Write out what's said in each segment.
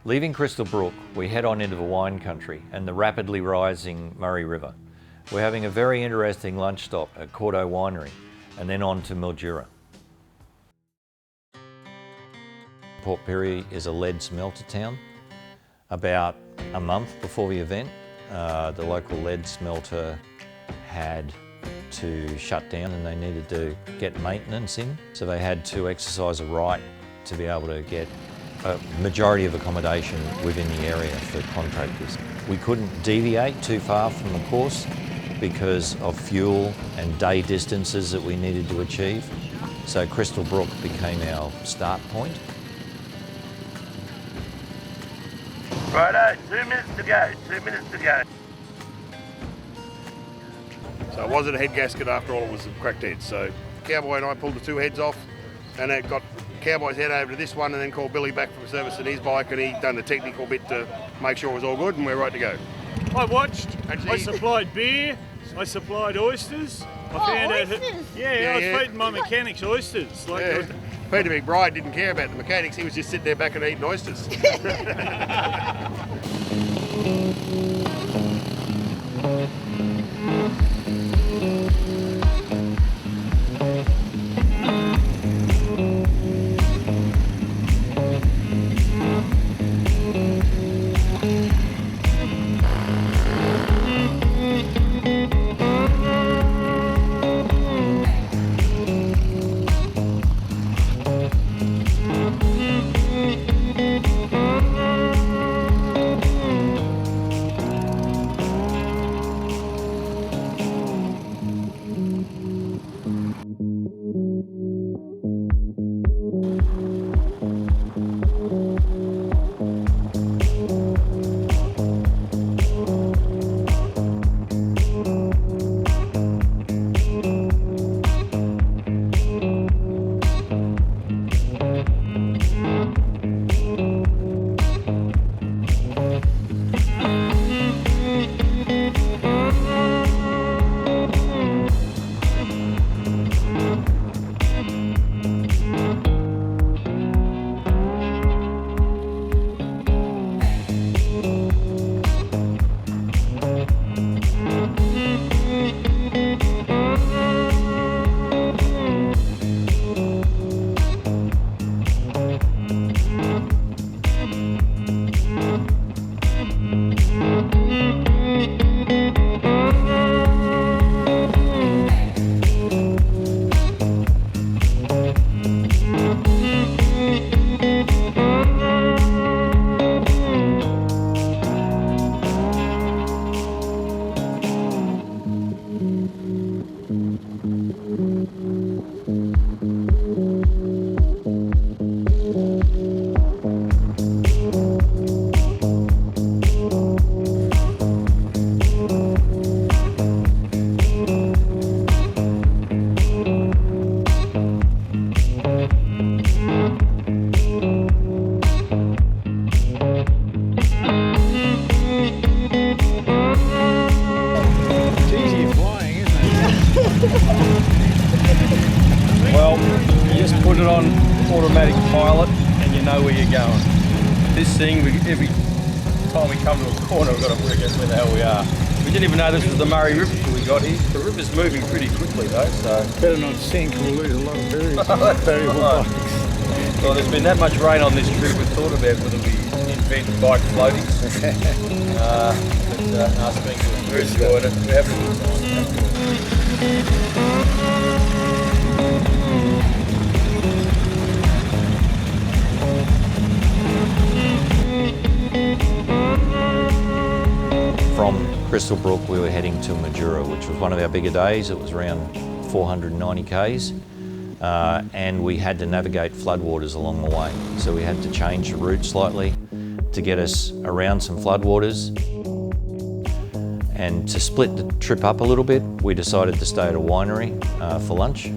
Leaving Crystal Brook, we head on into the wine country and the rapidly rising Murray River. We're having a very interesting lunch stop at Caudo Winery and then on to Mildura. Port Pirie is a lead smelter town. About a month before the event, the local lead smelter had to shut down and they needed to get maintenance in. So they had to exercise a right to be able to get a majority of accommodation within the area for contractors. We couldn't deviate too far from the course because of fuel and day distances that we needed to achieve. So Crystal Brook became our start point. Righto, 2 minutes to go, 2 minutes to go. So it wasn't a head gasket after all, it was a cracked head. So Cowboy and I pulled the 2 heads off and it got Cowboy's head over to this one and then called Billy back from service in his bike and he done the technical bit to make sure it was all good and we're right to go. I watched, Actually, I supplied beer, I supplied oysters. Oysters? I was feeding my mechanics oysters. Peter McBride didn't care about the mechanics, he was just sitting there back and eating oysters. Well, you just put it on automatic pilot and you know where you're going. This thing, every time we come to a corner, we've got to work out where the hell we are. We didn't even know this was the Murray River till we got here. The river's moving pretty quickly though, so... Better not sink, we'll lose a lot of variable bikes. Well, there's been that much rain on this trip, we thought about whether we invent bike floating. Us being good, we're enjoying it, we're having a good time. From Crystal Brook we were heading to Mildura, which was one of our bigger days. It was around 490 k's. And we had to navigate floodwaters along the way. So we had to change the route slightly to get us around some floodwaters. And to split the trip up a little bit, we decided to stay at a winery for lunch,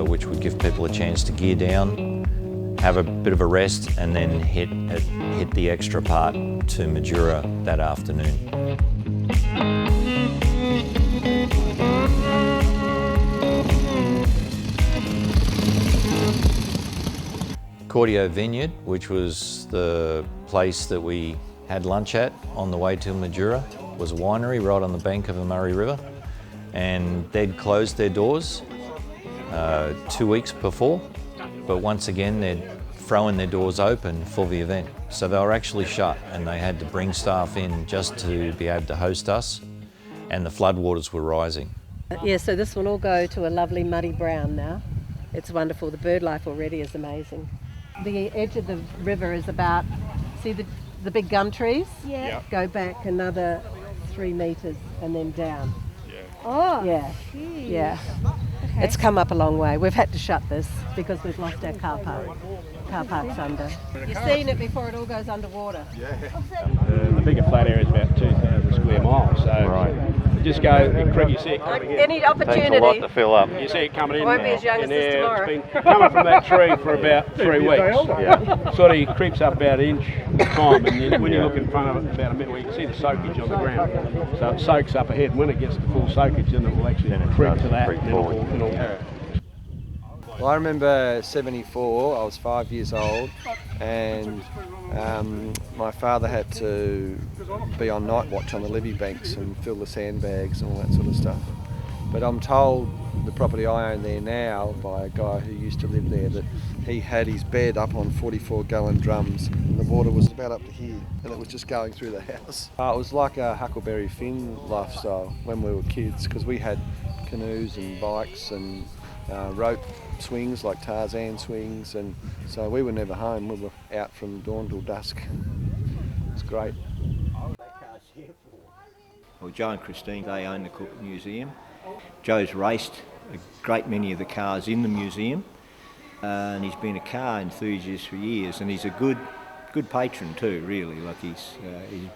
which would give people a chance to gear down, have a bit of a rest, and then hit the extra part to Mildura that afternoon. Caudo Vineyard, which was the place that we had lunch at on the way to Mildura, was a winery right on the bank of the Murray River, and they'd closed their doors 2 weeks before, but once again they'd thrown their doors open for the event. So they were actually shut, and they had to bring staff in just to be able to host us, and the floodwaters were rising. Yeah, so this will all go to a lovely muddy brown now. It's wonderful. The bird life already is amazing. The edge of the river is about, see the big gum trees? Yeah. Go back another 3 metres and then down. Oh. Yeah. Geez. Yeah. Okay. It's come up a long way. We've had to shut this because we've lost our car park. Car park's under. You've seen it before it all goes underwater. The bigger flat area is about 2,000 square miles, so just go, you see it coming in. Any opportunity. fill up. You see it coming in. Won't be as young as this tomorrow. It's been coming from that tree for about 3 weeks. Yeah. Sort of creeps up about an inch at a time, and then when you look in front of it about a minute, you can see the soakage on the ground. So it soaks up ahead, and when it gets to full soakage, then it will actually creep to that. And it'll Well, I remember 74, I was 5 years old, and my father had to be on night watch on the levee banks and fill the sandbags and all that sort of stuff. But I'm told the property I own there now by a guy who used to live there that he had his bed up on 44-gallon drums and the water was about up to here and it was just going through the house. It was like a Huckleberry Finn lifestyle when we were kids, because we had canoes and bikes and rope swings like Tarzan swings, and so we were never home. We were out from dawn till dusk. It's great. Well, Joe and Christine, they own the Cook Museum. Joe's raced a great many of the cars in the museum, and he's been a car enthusiast for years, and he's a good patron too, really. Like he's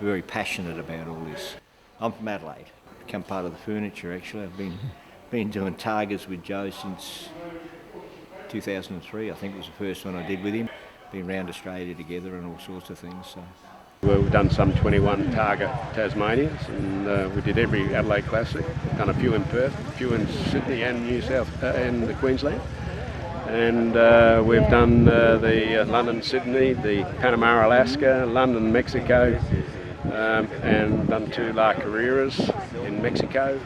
very passionate about all this. I'm from Adelaide, become part of the furniture actually. I've been doing Targas with Joe since 2003, I think was the first one I did with him. Been around Australia together and all sorts of things. So. Well, we've done some 21 Targa Tasmanias, and we did every Adelaide Classic. Done a few in Perth, a few in Sydney and and Queensland. And we've done the London Sydney, the Panama Alaska, London Mexico, and done 2 La Carreras in Mexico,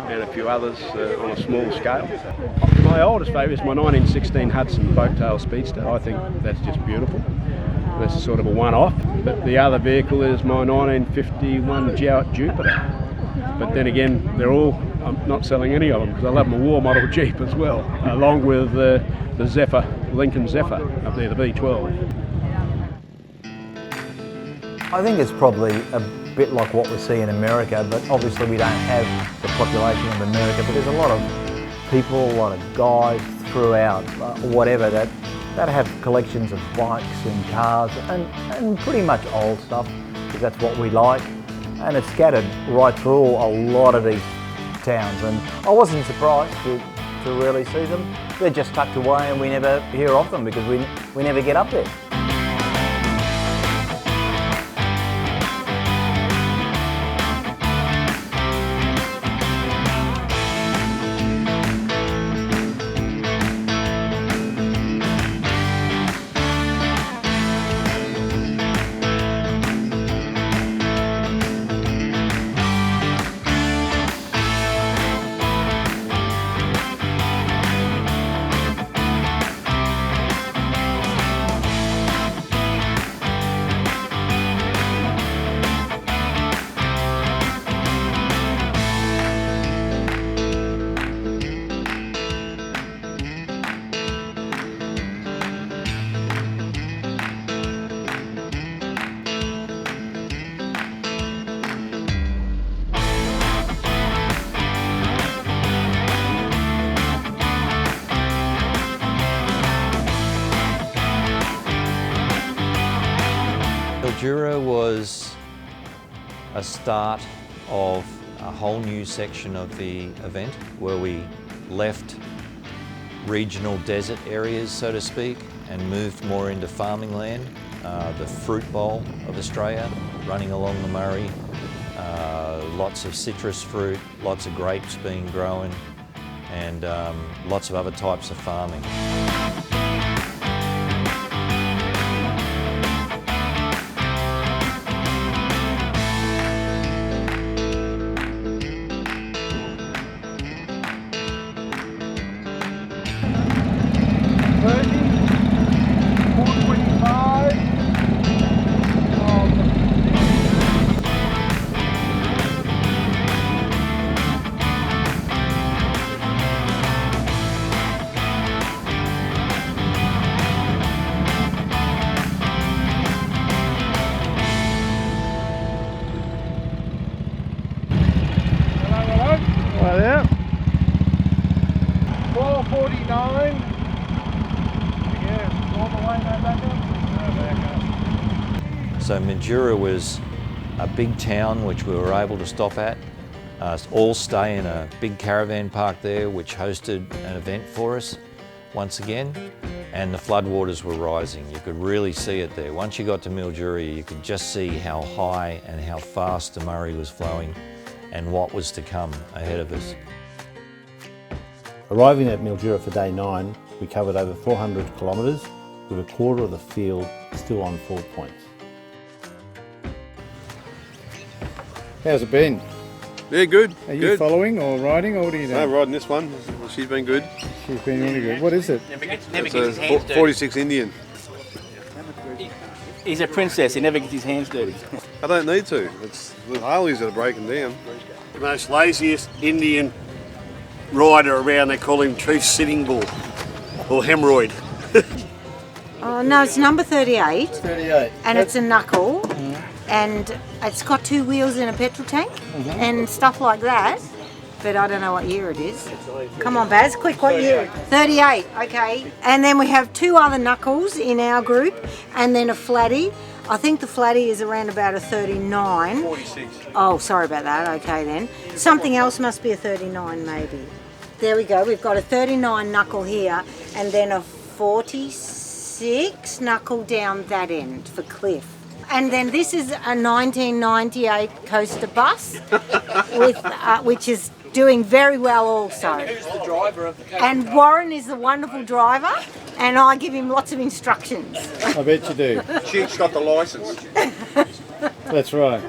and a few others on a small scale. My oldest favourite is my 1916 Hudson Boattail Speedster. I think that's just beautiful. That's sort of a one-off. But the other vehicle is my 1951 Jowett Jupiter. But then again, I'm not selling any of them because I love my war model Jeep as well, along with the Zephyr, Lincoln Zephyr up there, the V12. I think it's probably a bit like what we see in America, but obviously we don't have the population of America, but there's a lot of people, a lot of guys throughout, whatever, that have collections of bikes and cars and pretty much old stuff, because that's what we like. And it's scattered right through a lot of these towns, and I wasn't surprised to really see them. They're just tucked away and we never hear of them because we never get up there. Mildura was a start of a whole new section of the event where we left regional desert areas, so to speak, and moved more into farming land. The fruit bowl of Australia, running along the Murray, lots of citrus fruit, lots of grapes being grown, and lots of other types of farming. 39. Yeah, all the way, no back up. No back up. So Mildura was a big town which we were able to stop at, all stay in a big caravan park there which hosted an event for us once again, and the floodwaters were rising. You could really see it there. Once you got to Mildura, you could just see how high and how fast the Murray was flowing and what was to come ahead of us. Arriving at Mildura for day 9, we covered over 400 kilometres with a quarter of the field still on 4 points. How's it been? Yeah, good. Are you good. following or riding, or what are you doing? No, riding this one. She's been good. She's been really good. What is it? It's a 46 Indian. He's a princess, he never gets his hands dirty. I don't need to. It's the Harleys that are breaking down. The most laziest Indian rider around, they call him Chief Sitting Bull, or Hemorrhoid. Oh, no, it's number 38. 38. And it's a knuckle. And it's got 2 wheels and a petrol tank and stuff like that. But I don't know what year it is. Come on, Baz, quick, what year? 38, okay. And then we have 2 other knuckles in our group and then a flatty. I think the flatty is around about a 39. 46. Oh, sorry about that, okay then. Something else must be a 39 maybe. There we go, we've got a 39 knuckle here and then a 46 knuckle down that end for Cliff. And then this is a 1998 coaster bus, with, which is doing very well also. And who's the driver of the coaster? And Warren is the wonderful driver, and I give him lots of instructions. I bet you do. She's got the licence. That's right.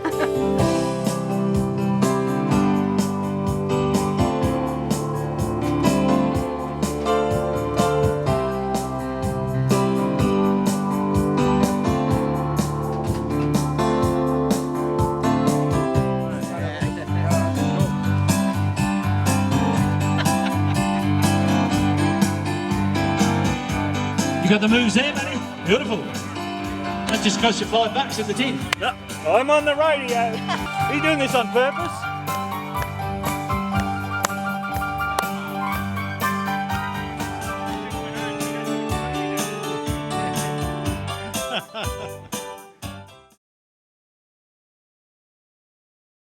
You got the moves there, buddy? Beautiful. That just cost you $5 in the tin. I'm on the radio. Are you doing this on purpose?